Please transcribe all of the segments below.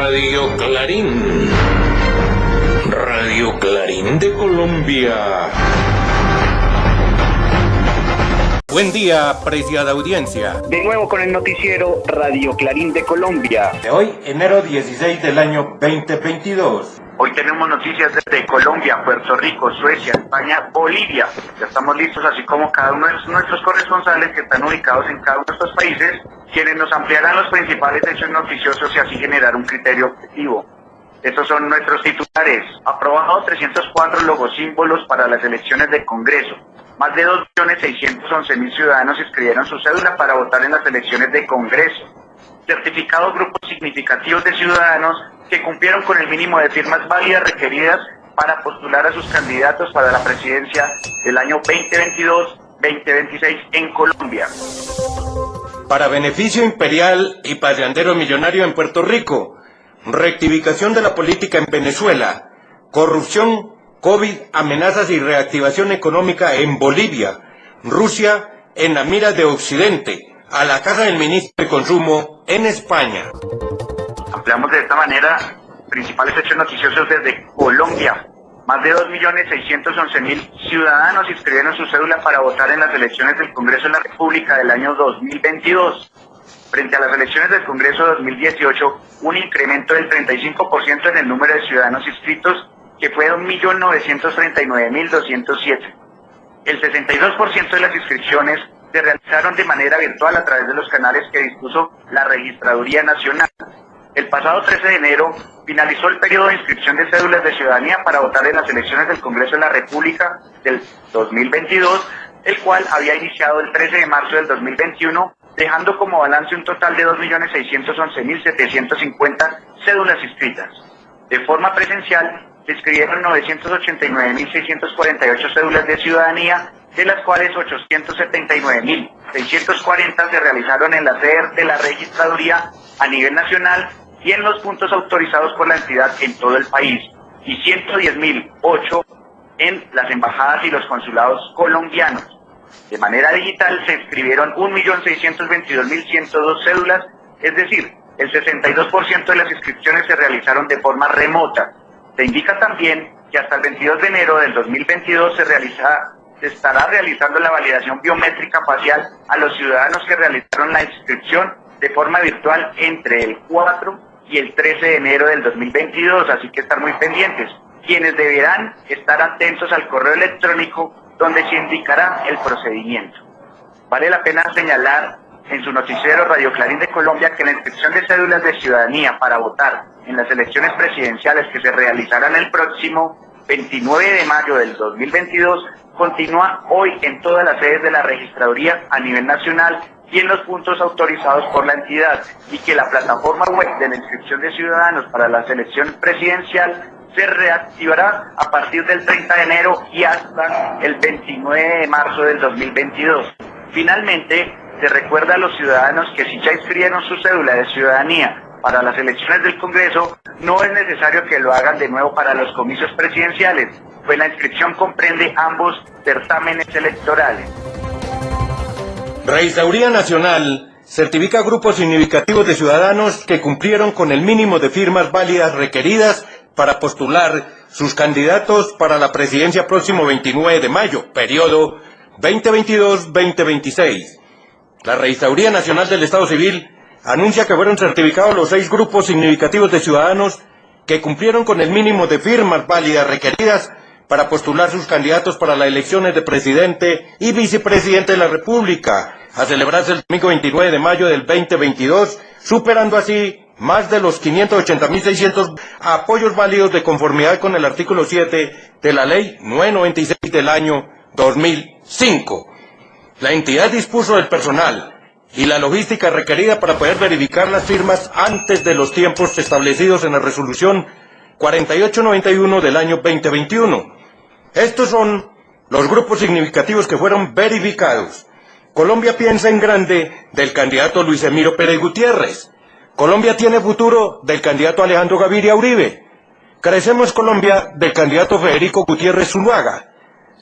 Radio Clarín. Radio Clarín de Colombia. Buen día, apreciada audiencia. De nuevo con el noticiero Radio Clarín de Colombia. De hoy, enero 16 del año 2022. Hoy tenemos noticias desde Colombia, Puerto Rico, Suecia, España, Bolivia. Ya estamos listos, así como cada uno de nuestros corresponsales que están ubicados en cada uno de estos países, quienes nos ampliarán los principales hechos noticiosos y así generar un criterio objetivo. Estos son nuestros titulares. Aprobados 304 logosímbolos para las elecciones del Congreso. Más de 2.611.000 ciudadanos inscribieron su cédula para votar en las elecciones del Congreso. Certificados grupos significativos de ciudadanos que cumplieron con el mínimo de firmas válidas requeridas para postular a sus candidatos para la presidencia del año 2022-2026 en Colombia. Para beneficio imperial y payandero millonario en Puerto Rico. Rectificación de la política en Venezuela. Corrupción, COVID, amenazas y reactivación económica en Bolivia. Rusia en la mira de Occidente. A la caja del ministro de Consumo en España. Ampliamos de esta manera principales hechos noticiosos desde Colombia. Más de 2.611.000 ciudadanos inscribieron su cédula para votar en las elecciones del Congreso de la República del año 2022. Frente a las elecciones del Congreso 2018, un incremento del 35% en el número de ciudadanos inscritos, que fue 1.939.207. El 62% de las inscripciones se realizaron de manera virtual a través de los canales que dispuso la Registraduría Nacional. El pasado 13 de enero finalizó el periodo de inscripción de cédulas de ciudadanía para votar en las elecciones del Congreso de la República del 2022, el cual había iniciado el 13 de marzo del 2021, dejando como balance un total de 2.611.750 cédulas inscritas. De forma presencial, se inscribieron 989.648 cédulas de ciudadanía, de las cuales 879.640 se realizaron en la sede de la Registraduría a nivel nacional y en los puntos autorizados por la entidad en todo el país, y 110.008 en las embajadas y los consulados colombianos. De manera digital se inscribieron 1.622.102 cédulas, es decir, el 62% de las inscripciones se realizaron de forma remota. Se indica también que hasta el 22 de enero del 2022 se estará realizando la validación biométrica facial a los ciudadanos que realizaron la inscripción de forma virtual entre el 4 y el 13 de enero del 2022, así que estar muy pendientes, quienes deberán estar atentos al correo electrónico donde se indicará el procedimiento. Vale la pena señalar en su noticiero Radio Clarín de Colombia que la inscripción de cédulas de ciudadanía para votar en las elecciones presidenciales que se realizarán el próximo 29 de mayo del 2022 continúa hoy en todas las sedes de la Registraduría a nivel nacional y en los puntos autorizados por la entidad, y que la plataforma web de la inscripción de ciudadanos para la selección presidencial se reactivará a partir del 30 de enero y hasta el 29 de marzo del 2022. Finalmente, se recuerda a los ciudadanos que si ya inscribieron su cédula de ciudadanía para las elecciones del Congreso, no es necesario que lo hagan de nuevo para los comicios presidenciales, pues la inscripción comprende ambos certámenes electorales. Registraduría Nacional certifica grupos significativos de ciudadanos que cumplieron con el mínimo de firmas válidas requeridas para postular sus candidatos para la presidencia próximo 29 de mayo, periodo 2022-2026. La Registraduría Nacional del Estado Civil anuncia que fueron certificados los 6 grupos significativos de ciudadanos que cumplieron con el mínimo de firmas válidas requeridas para postular sus candidatos para las elecciones de presidente y vicepresidente de la República, a celebrarse el domingo 29 de mayo del 2022, superando así más de los 580.600 apoyos válidos de conformidad con el artículo 7 de la Ley 996 del año 2005. La entidad dispuso del personal y la logística requerida para poder verificar las firmas antes de los tiempos establecidos en la resolución 4891 del año 2021. Estos son los grupos significativos que fueron verificados. Colombia piensa en grande del candidato Luis Emiro Pérez Gutiérrez. Colombia tiene futuro del candidato Alejandro Gaviria Uribe. Crecemos Colombia del candidato Federico Gutiérrez Zuluaga.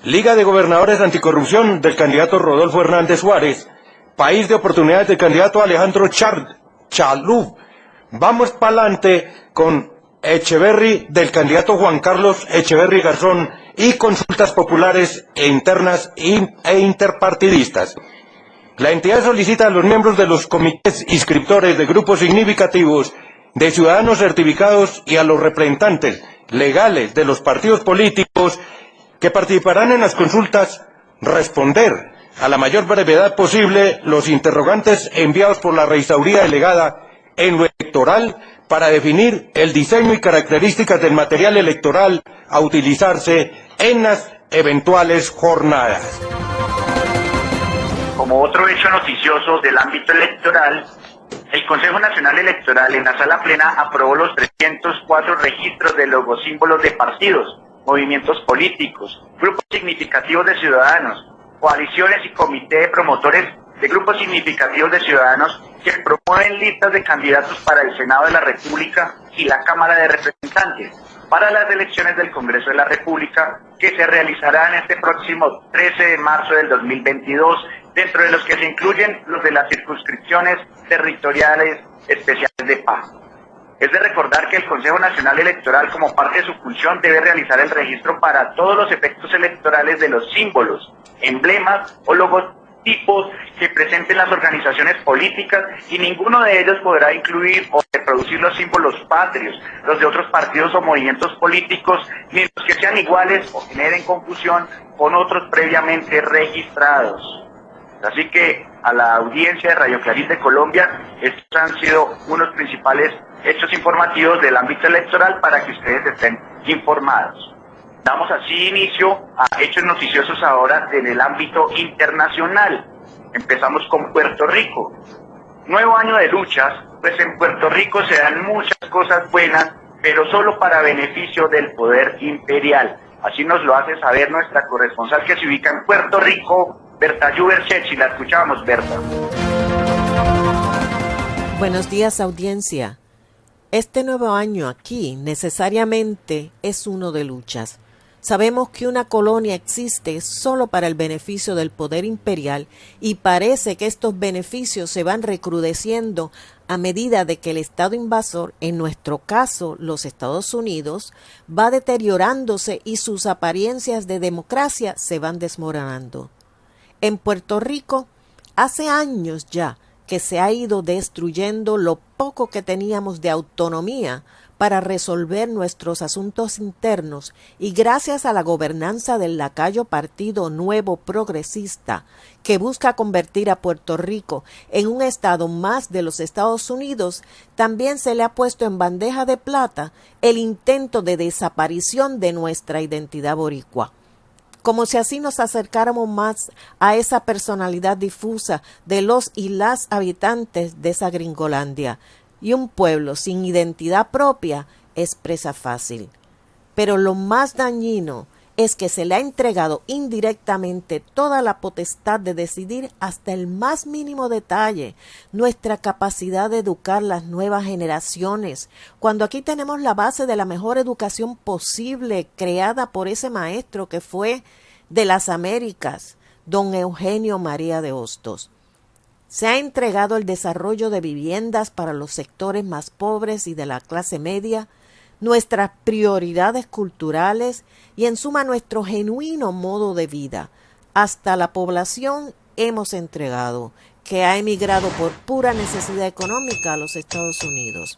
Liga de Gobernadores Anticorrupción del candidato Rodolfo Hernández Suárez. País de Oportunidades del candidato Alejandro Chalú. vamos pa'lante con Echeverry del candidato Juan Carlos Echeverry Garzón y consultas populares e internas e interpartidistas. La entidad solicita a los miembros de los comités inscriptores de grupos significativos de ciudadanos certificados y a los representantes legales de los partidos políticos que participarán en las consultas responder a la mayor brevedad posible los interrogantes enviados por la registraduría delegada en lo electoral para definir el diseño y características del material electoral a utilizarse en las eventuales jornadas. Como otro hecho noticioso del ámbito electoral, el Consejo Nacional Electoral en la Sala Plena aprobó los 304 registros de logosímbolos de partidos, movimientos políticos, grupos significativos de ciudadanos, coaliciones y comité de promotores de grupos significativos de ciudadanos que promueven listas de candidatos para el Senado de la República y la Cámara de Representantes para las elecciones del Congreso de la República que se realizarán este próximo 13 de marzo del 2022, dentro de los que se incluyen los de las circunscripciones territoriales especiales de paz. Es de recordar que el Consejo Nacional Electoral, como parte de su función, debe realizar el registro para todos los efectos electorales de los símbolos, emblemas o logotipos que presenten las organizaciones políticas, y ninguno de ellos podrá incluir o reproducir los símbolos patrios, los de otros partidos o movimientos políticos, ni los que sean iguales o generen confusión con otros previamente registrados. Así que a la audiencia de Radio Clarín de Colombia, estos han sido unos principales hechos informativos del ámbito electoral para que ustedes estén informados. Damos así inicio a hechos noticiosos ahora en el ámbito internacional. Empezamos con Puerto Rico. Nuevo año de luchas, pues en Puerto Rico se dan muchas cosas buenas, pero solo para beneficio del poder imperial. Así nos lo hace saber nuestra corresponsal que se ubica en Puerto Rico, Berta Yuberchechi. La escuchamos, Berta. Buenos días, audiencia. Este nuevo año aquí necesariamente es uno de luchas. Sabemos que una colonia existe solo para el beneficio del poder imperial y parece que estos beneficios se van recrudeciendo a medida de que el Estado invasor, en nuestro caso los Estados Unidos, va deteriorándose y sus apariencias de democracia se van desmoronando. En Puerto Rico, hace años ya que se ha ido destruyendo lo poco que teníamos de autonomía para resolver nuestros asuntos internos, y gracias a la gobernanza del lacayo Partido Nuevo Progresista, que busca convertir a Puerto Rico en un estado más de los Estados Unidos, también se le ha puesto en bandeja de plata el intento de desaparición de nuestra identidad boricua. Como si así nos acercáramos más a esa personalidad difusa de los y las habitantes de esa Gringolandia. Y un pueblo sin identidad propia es presa fácil. Pero lo más dañino es que se le ha entregado indirectamente toda la potestad de decidir hasta el más mínimo detalle nuestra capacidad de educar las nuevas generaciones, cuando aquí tenemos la base de la mejor educación posible creada por ese maestro que fue de las Américas, don Eugenio María de Hostos. Se ha entregado el desarrollo de viviendas para los sectores más pobres y de la clase media, nuestras prioridades culturales y en suma nuestro genuino modo de vida. Hasta la población hemos entregado, que ha emigrado por pura necesidad económica a los Estados Unidos.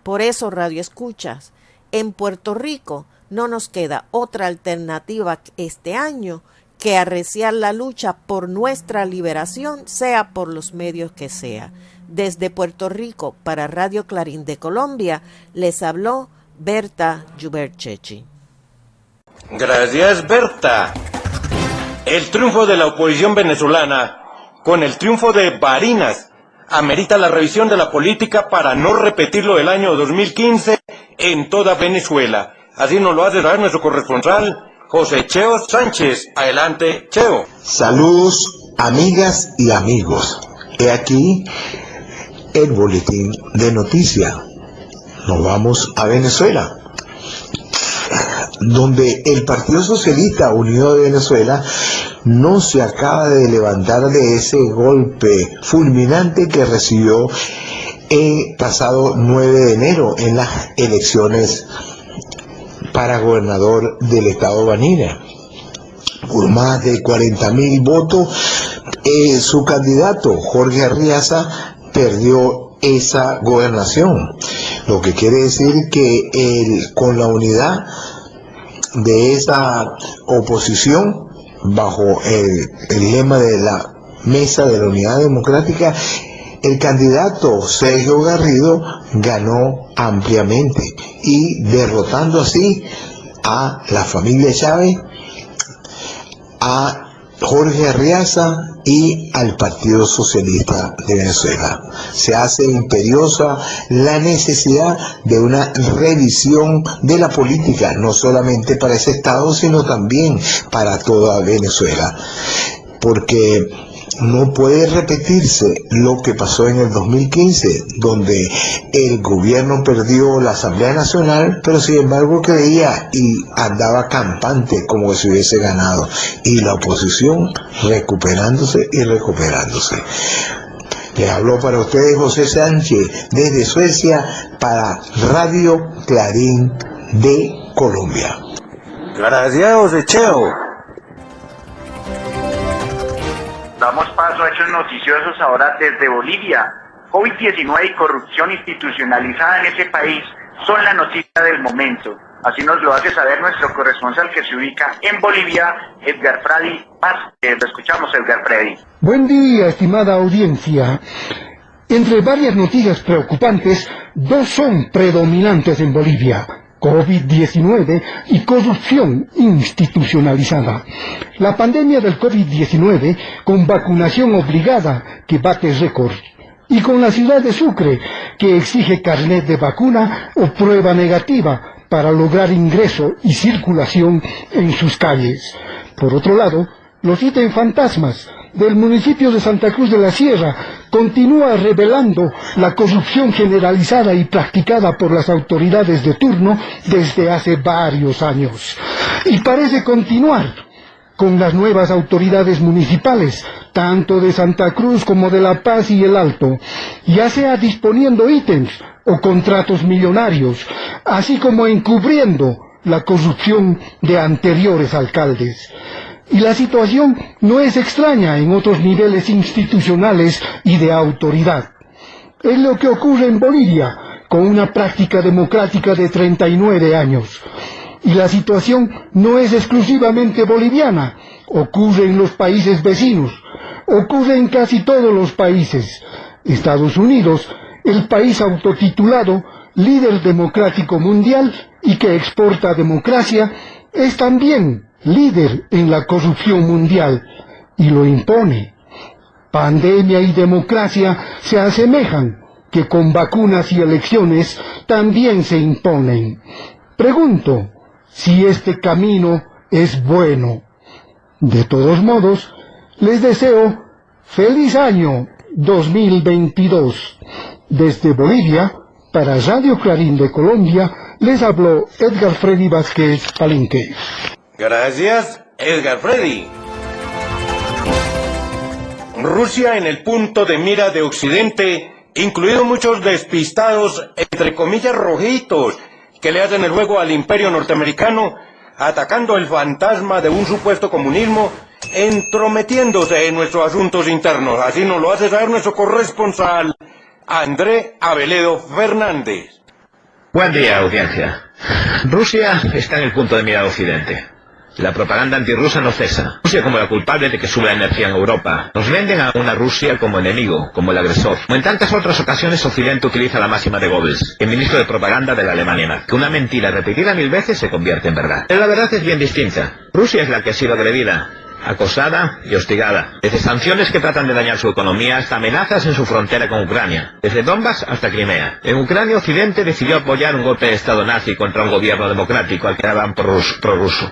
Por eso, Radio Escuchas, en Puerto Rico no nos queda otra alternativa este año que arreciar la lucha por nuestra liberación, sea por los medios que sea. Desde Puerto Rico, para Radio Clarín de Colombia, les habló Berta Yuberchechi. Gracias, Berta. El triunfo de la oposición venezolana, con el triunfo de Barinas, amerita la revisión de la política para no repetirlo del año 2015 en toda Venezuela. Así nos lo hace saber nuestro corresponsal, José Cheo Sánchez. Adelante, Cheo. Saludos, amigas y amigos. He aquí el boletín de noticias. Nos vamos a Venezuela, donde el Partido Socialista Unido de Venezuela no se acaba de levantar de ese golpe fulminante que recibió el pasado 9 de enero en las elecciones para gobernador del estado Vanina. Por más de 40.000 votos, su candidato, Jorge Arriaza, perdió esa gobernación. Lo que quiere decir que con la unidad de esa oposición, bajo el lema de la Mesa de la Unidad Democrática, el candidato Sergio Garrido ganó ampliamente y derrotando así a la familia Chávez, a Jorge Arriaza y al Partido Socialista de Venezuela. Se hace imperiosa la necesidad de una revisión de la política, no solamente para ese estado, sino también para toda Venezuela, porque no puede repetirse lo que pasó en el 2015, donde el gobierno perdió la Asamblea Nacional, pero sin embargo creía y andaba campante como que se hubiese ganado, y la oposición recuperándose y recuperándose. Les habló para ustedes José Sánchez desde Suecia para Radio Clarín de Colombia. Gracias, José Cheo. Damos paso a hechos noticiosos ahora desde Bolivia. COVID-19 y corrupción institucionalizada en ese país son la noticia del momento. Así nos lo hace saber nuestro corresponsal que se ubica en Bolivia, Edgar Fradi Paz. Lo escuchamos, Edgar Fradi. Buen día, estimada audiencia. Entre varias noticias preocupantes, dos son predominantes en Bolivia: COVID-19 y corrupción institucionalizada. La pandemia del COVID-19, con vacunación obligada que bate récord, y con la ciudad de Sucre, que exige carnet de vacuna o prueba negativa para lograr ingreso y circulación en sus calles. Por otro lado, los ítems fantasmas del municipio de Santa Cruz de la Sierra continúa revelando la corrupción generalizada y practicada por las autoridades de turno desde hace varios años. Y parece continuar con las nuevas autoridades municipales, tanto de Santa Cruz como de La Paz y El Alto, ya sea disponiendo ítems o contratos millonarios, así como encubriendo la corrupción de anteriores alcaldes. Y la situación no es extraña en otros niveles institucionales y de autoridad. Es lo que ocurre en Bolivia, con una práctica democrática de 39 años. Y la situación no es exclusivamente boliviana, ocurre en los países vecinos, ocurre en casi todos los países. Estados Unidos, el país autotitulado líder democrático mundial y que exporta democracia, es también líder en la corrupción mundial, y lo impone. Pandemia y democracia se asemejan, que con vacunas y elecciones también se imponen. Pregunto si este camino es bueno. De todos modos, les deseo feliz año 2022. Desde Bolivia, para Radio Clarín de Colombia, les habló Edgar Fredi Vázquez Palenque. Gracias, Edgar Fredi. Rusia en el punto de mira de Occidente, incluidos muchos despistados, entre comillas rojitos, que le hacen el juego al imperio norteamericano, atacando el fantasma de un supuesto comunismo, entrometiéndose en nuestros asuntos internos. Así nos lo hace saber nuestro corresponsal, André Aveledo Fernández. Buen día, audiencia. Rusia está en el punto de mira de Occidente. La propaganda antirrusa no cesa. Rusia como la culpable de que sube la energía en Europa. Nos venden a una Rusia como enemigo, como el agresor. Como en tantas otras ocasiones, Occidente utiliza la máxima de Goebbels, el ministro de propaganda de la Alemania nazi, que una mentira repetida 1000 veces se convierte en verdad. Pero la verdad es bien distinta. Rusia es la que ha sido agredida, acosada y hostigada. Desde sanciones que tratan de dañar su economía hasta amenazas en su frontera con Ucrania. Desde Donbass hasta Crimea. En Ucrania, Occidente decidió apoyar un golpe de estado nazi contra un gobierno democrático al que llamaban prorruso.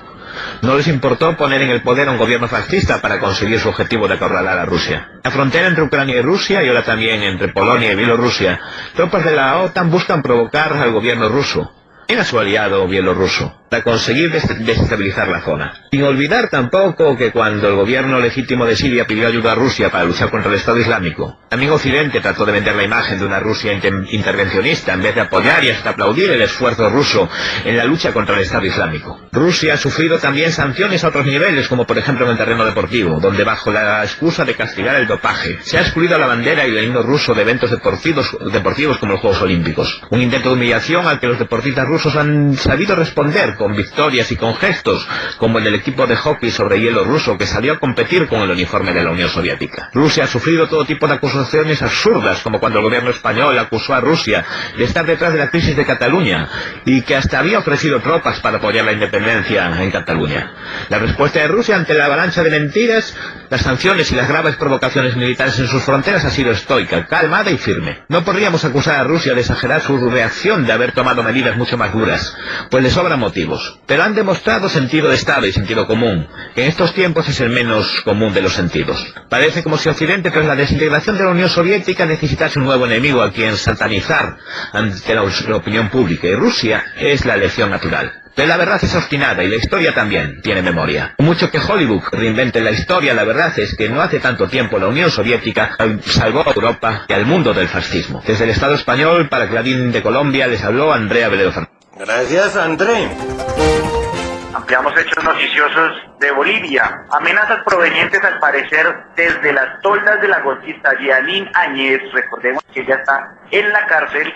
No les importó poner en el poder a un gobierno fascista para conseguir su objetivo de acorralar a Rusia. La frontera entre Ucrania y Rusia, y ahora también entre Polonia y Bielorrusia, tropas de la OTAN buscan provocar al gobierno ruso, en a su aliado bielorruso. para conseguir desestabilizar la zona. Sin olvidar tampoco que cuando el gobierno legítimo de Siria pidió ayuda a Rusia para luchar contra el Estado Islámico, también Occidente trató de vender la imagen de una Rusia intervencionista en vez de apoyar y hasta aplaudir el esfuerzo ruso en la lucha contra el Estado Islámico. Rusia ha sufrido también sanciones a otros niveles, como por ejemplo en el terreno deportivo, donde bajo la excusa de castigar el dopaje, se ha excluido la bandera y el himno ruso de eventos deportivos como los Juegos Olímpicos. Un intento de humillación al que los deportistas rusos han sabido responder con victorias y con gestos, como el del equipo de hockey sobre hielo ruso que salió a competir con el uniforme de la Unión Soviética. Rusia ha sufrido todo tipo de acusaciones absurdas, como cuando el gobierno español acusó a Rusia de estar detrás de la crisis de Cataluña y que hasta había ofrecido tropas para apoyar la independencia en Cataluña. La respuesta de Rusia ante la avalancha de mentiras, las sanciones y las graves provocaciones militares en sus fronteras ha sido estoica, calmada y firme. No podríamos acusar a Rusia de exagerar su reacción de haber tomado medidas mucho más duras, pues le sobran motivos. Pero han demostrado sentido de Estado y sentido común, que en estos tiempos es el menos común de los sentidos. Parece como si Occidente, tras la desintegración de la Unión Soviética, necesitase un nuevo enemigo a quien satanizar ante la opinión pública, y Rusia es la elección natural. Pero la verdad es obstinada y la historia también tiene memoria. Mucho que Hollywood reinvente la historia, la verdad es que no hace tanto tiempo la Unión Soviética salvó a Europa y al mundo del fascismo. Desde el Estado español, para Clarín de Colombia, les habló Andrea Velero Fernández. Gracias, André. Ampliamos hechos noticiosos de Bolivia. Amenazas provenientes, al parecer, desde las toldas de la golfista Jeanine Áñez, recordemos que ella está en la cárcel,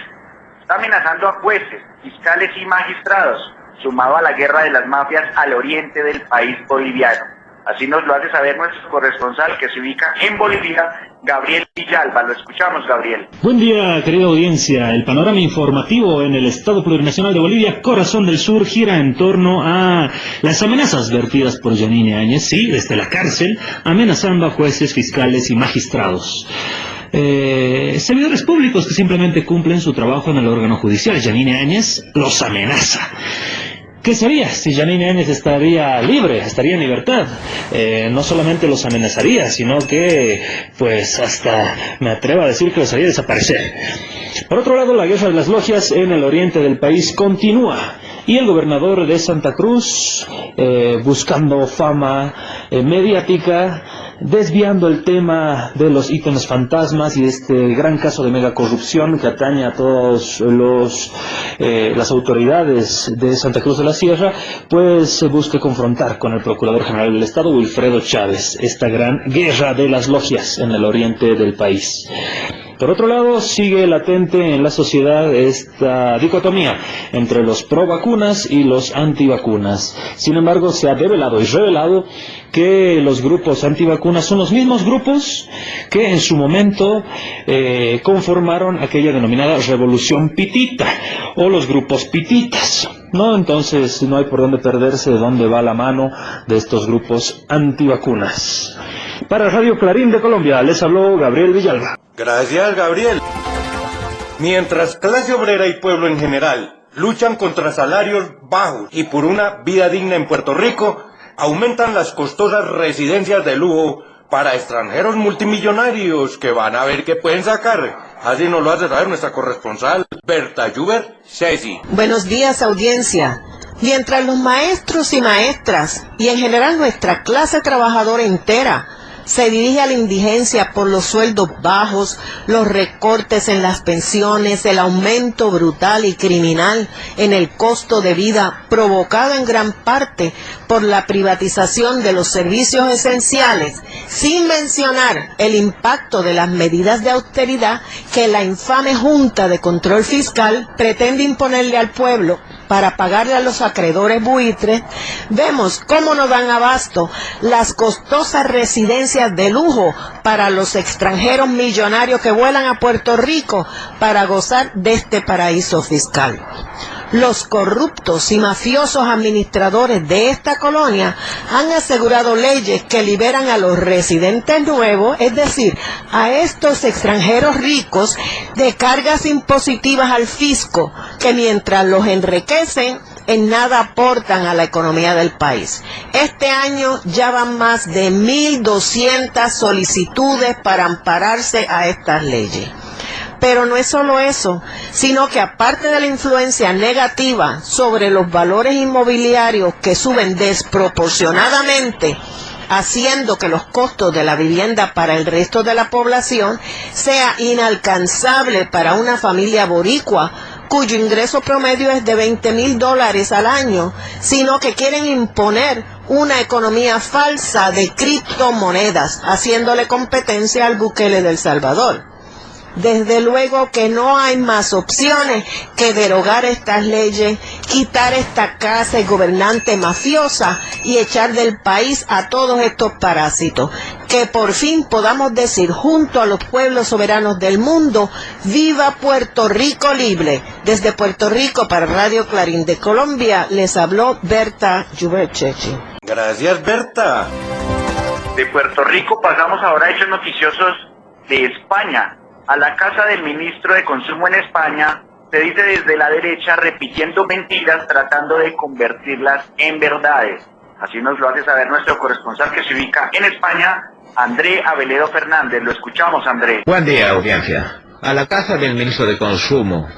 está amenazando a jueces, fiscales y magistrados, sumado a la guerra de las mafias al oriente del país boliviano. Así nos lo hace saber nuestro corresponsal que se ubica en Bolivia, Gabriel Villalba. Lo escuchamos, Gabriel. Buen día, querida audiencia. El panorama informativo en el Estado Plurinacional de Bolivia, Corazón del Sur, gira en torno a las amenazas vertidas por Jeanine Áñez, sí, desde la cárcel, amenazando a jueces, fiscales y magistrados. Servidores públicos que simplemente cumplen su trabajo en el órgano judicial. Jeanine Áñez los amenaza. ¿Qué sería si Jeanine Áñez estaría libre, estaría en libertad? No solamente los amenazaría, sino que, pues, hasta me atrevo a decir que los haría desaparecer. Por otro lado, la guerra de las logias en el oriente del país continúa. Y el gobernador de Santa Cruz, buscando fama mediática, desviando el tema de los ítems fantasmas y de este gran caso de megacorrupción que atañe a todos las autoridades de Santa Cruz de la Sierra, pues se busca confrontar con el Procurador General del Estado, Wilfredo Chávez, esta gran guerra de las logias en el oriente del país. Por otro lado, sigue latente en la sociedad esta dicotomía entre los pro vacunas y los antivacunas. Sin embargo, se ha develado y revelado que los grupos antivacunas son los mismos grupos que en su momento conformaron aquella denominada revolución pitita o los grupos pititas, ¿no? Entonces no hay por dónde perderse de dónde va la mano de estos grupos antivacunas. Para Radio Clarín de Colombia, les habló Gabriel Villalba. Gracias, Gabriel. Mientras clase obrera y pueblo en general luchan contra salarios bajos y por una vida digna en Puerto Rico, aumentan las costosas residencias de lujo para extranjeros multimillonarios que van a ver qué pueden sacar. Así nos lo hace saber nuestra corresponsal, Berta Juber Ceci. Buenos días, audiencia. Mientras los maestros y maestras, y en general nuestra clase trabajadora entera, se dirige a la indigencia por los sueldos bajos, los recortes en las pensiones, el aumento brutal y criminal en el costo de vida provocado en gran parte por la privatización de los servicios esenciales, sin mencionar el impacto de las medidas de austeridad que la infame Junta de Control Fiscal pretende imponerle al pueblo para pagarle a los acreedores buitres, vemos cómo no dan abasto las costosas residencias de lujo para los extranjeros millonarios que vuelan a Puerto Rico para gozar de este paraíso fiscal. Los corruptos y mafiosos administradores de esta colonia han asegurado leyes que liberan a los residentes nuevos, es decir, a estos extranjeros ricos, de cargas impositivas al fisco, que mientras los enriquecen, en nada aportan a la economía del país. Este año ya van más de 1.200 solicitudes para ampararse a estas leyes. Pero no es solo eso, sino que aparte de la influencia negativa sobre los valores inmobiliarios que suben desproporcionadamente, haciendo que los costos de la vivienda para el resto de la población sea inalcanzable para una familia boricua, cuyo ingreso promedio es de $20,000 al año, sino que quieren imponer una economía falsa de criptomonedas, haciéndole competencia al Bukele de El Salvador. Desde luego que no hay más opciones que derogar estas leyes, quitar esta casa y gobernante mafiosa y echar del país a todos estos parásitos. Que por fin podamos decir junto a los pueblos soberanos del mundo, ¡viva Puerto Rico libre! Desde Puerto Rico para Radio Clarín de Colombia les habló Berta Yuberchechi. Gracias, Berta. De Puerto Rico pasamos ahora a hechos noticiosos de España. A la casa del ministro de Consumo en España se dice desde la derecha repitiendo mentiras tratando de convertirlas en verdades. Así nos lo hace saber nuestro corresponsal que se ubica en España, André Aveledo Fernández. Lo escuchamos, André. Buen día, audiencia. A la casa del ministro de Consumo,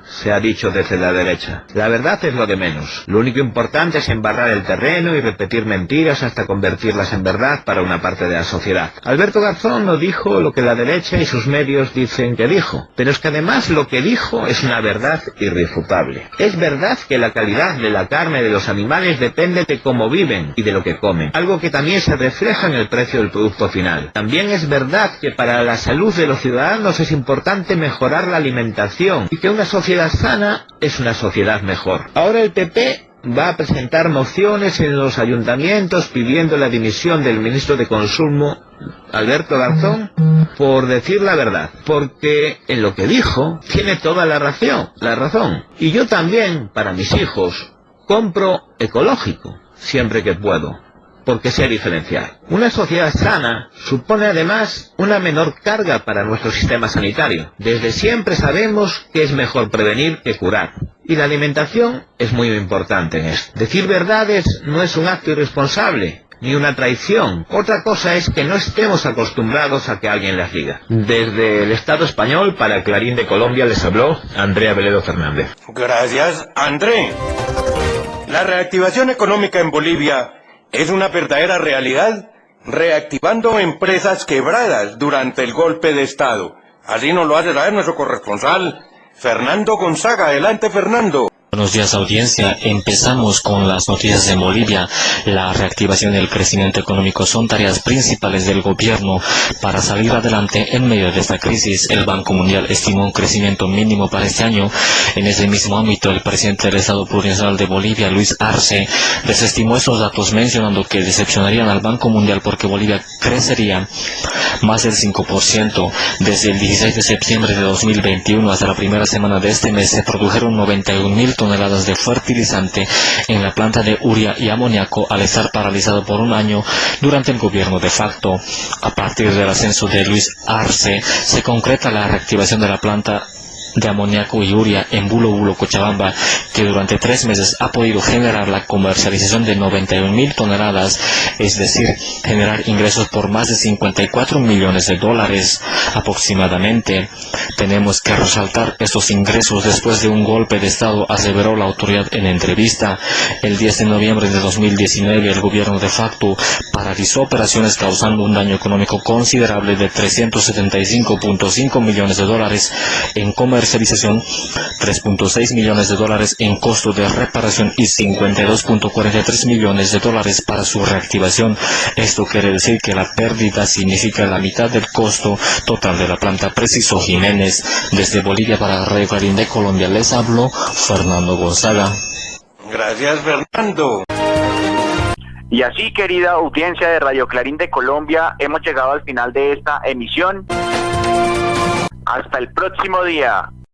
se ha dicho desde la derecha. La verdad es lo de menos. Lo único importante es embarrar el terreno y repetir mentiras hasta convertirlas en verdad para una parte de la sociedad. Alberto Garzón no dijo lo que la derecha y sus medios dicen que dijo, pero es que además lo que dijo es una verdad irrefutable. Es verdad que la calidad de la carne de los animales depende de cómo viven y de lo que comen, algo que también se refleja en el precio del producto final. También es verdad que para la salud de los ciudadanos es importante mejorar la alimentación y que una sociedad sana es una sociedad mejor. Ahora el PP va a presentar mociones en los ayuntamientos pidiendo la dimisión del ministro de Consumo, Alberto Garzón, por decir la verdad, porque en lo que dijo tiene toda la razón. Y yo también, para mis hijos, compro ecológico, siempre que puedo, porque sé diferenciar. Una sociedad sana supone además una menor carga para nuestro sistema sanitario. Desde siempre sabemos que es mejor prevenir que curar. Y la alimentación es muy importante en esto. Decir verdades no es un acto irresponsable, ni una traición. Otra cosa es que no estemos acostumbrados a que alguien las diga. Desde el Estado español, para Clarín de Colombia, les habló André Aveledo Fernández. Gracias, André. La reactivación económica en Bolivia es una verdadera realidad, reactivando empresas quebradas durante el golpe de Estado. Así nos lo hace saber nuestro corresponsal, Fernando Gonzaga. Adelante, Fernando. Buenos días, audiencia. Empezamos con las noticias de Bolivia. La reactivación y el crecimiento económico son tareas principales del gobierno para salir adelante en medio de esta crisis. El Banco Mundial estimó un crecimiento mínimo para este año. En ese mismo ámbito, el presidente del Estado Plurinacional de Bolivia, Luis Arce, desestimó esos datos mencionando que decepcionarían al Banco Mundial porque Bolivia crecería más del 5%. Desde el 16 de septiembre de 2021 hasta la primera semana de este mes se produjeron 91.000 toneladas de fertilizante en la planta de urea y amoníaco al estar paralizado por un año durante el gobierno de facto. A partir del ascenso de Luis Arce se concreta la reactivación de la planta de amoníaco y urea en Bulo Bulo, Cochabamba, que durante 3 meses ha podido generar la comercialización de 91.000 toneladas, es decir, generar ingresos por más de $54 millones aproximadamente. Tenemos que resaltar estos ingresos después de un golpe de Estado, aseveró la autoridad en entrevista. El 10 de noviembre de 2019, el gobierno de facto paralizó operaciones causando un daño económico considerable de $375.5 millones en comercialización, $3.6 millones en costo de reparación y $52.43 millones para su reactivación. Esto quiere decir que la pérdida significa la mitad del costo total de la planta, precisó Jiménez. Desde Bolivia para Radio Clarín de Colombia les habló Fernando Gonzaga. Gracias, Fernando. Y así, querida audiencia de Radio Clarín de Colombia, hemos llegado al final de esta emisión. Hasta el próximo día.